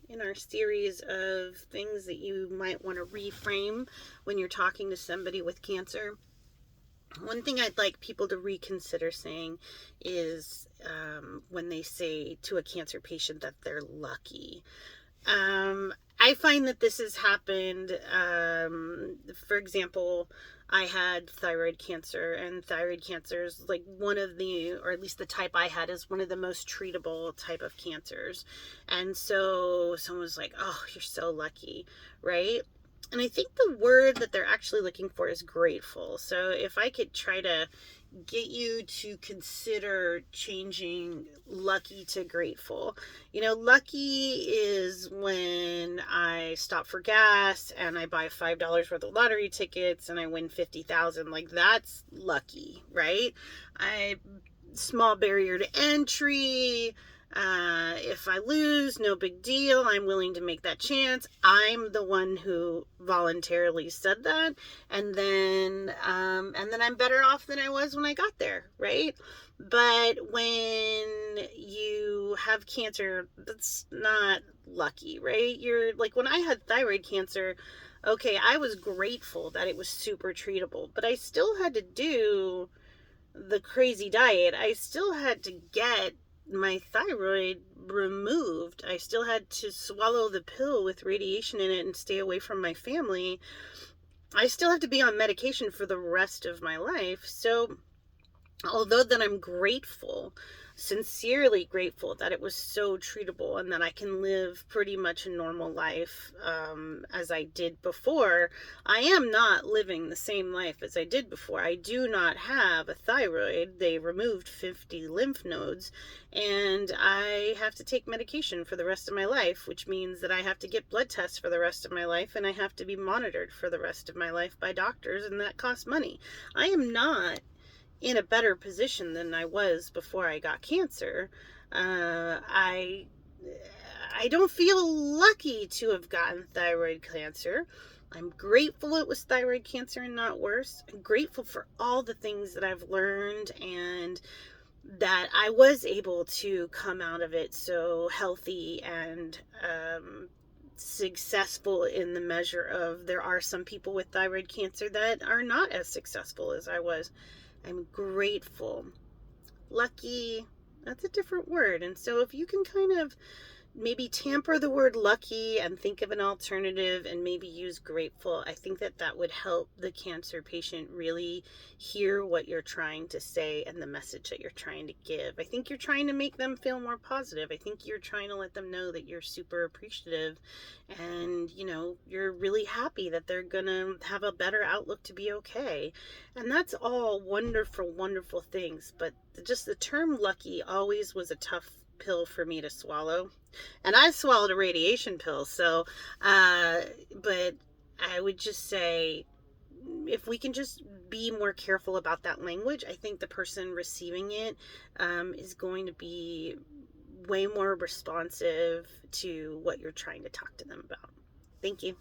in our series of things that you might want to reframe when you're talking to somebody with cancer. One thing I'd like people to reconsider saying is when they say to a cancer patient that they're lucky. I find that this has happened. For example, I had thyroid cancer, and thyroid cancer is like one of the, or at least the type I had, is one of the most treatable type of cancers. And so someone was like, oh, you're so lucky, right? And I think the word that they're actually looking for is grateful. So if I could try to get you to consider changing lucky to grateful. Lucky is when I stop for gas and I buy $5 worth of lottery tickets and I win 50,000. Like, that's lucky, right? Small barrier to entry. If I lose, no big deal. I'm willing to make that chance. I'm the one who voluntarily said that, and then I'm better off than I was when I got there, right? But when you have cancer, that's not lucky, right? You're like, when I had thyroid cancer, okay, I was grateful that it was super treatable, but I still had to do the crazy diet. I still had to get my thyroid removed. I still had to swallow the pill with radiation in it and stay away from my family. I still have to be on medication for the rest of my life. So, although that I'm grateful, sincerely grateful that it was so treatable and that I can live pretty much a normal life as I did before, I am not living the same life as I did before. I do not have a thyroid. They removed 50 lymph nodes, and I have to take medication for the rest of my life, which means that I have to get blood tests for the rest of my life, and I have to be monitored for the rest of my life by doctors, and that costs money. I am not in a better position than I was before I got cancer. I don't feel lucky to have gotten thyroid cancer. I'm grateful it was thyroid cancer and not worse. I'm grateful for all the things that I've learned and that I was able to come out of it so healthy and successful, in the measure of there are some people with thyroid cancer that are not as successful as I was. I'm grateful. Lucky, that's a different word. And so if you can kind of maybe tamper the word lucky and think of an alternative and maybe use grateful, I think that would help the cancer patient really hear what you're trying to say and the message that you're trying to give. I think you're trying to make them feel more positive. I think you're trying to let them know that you're super appreciative and, you're really happy that they're going to have a better outlook to be okay. And that's all wonderful, wonderful things. But just the term lucky always was a tough pill for me to swallow. And I swallowed a radiation pill, so, but I would just say, if we can just be more careful about that language, I think the person receiving it is going to be way more responsive to what you're trying to talk to them about. Thank you.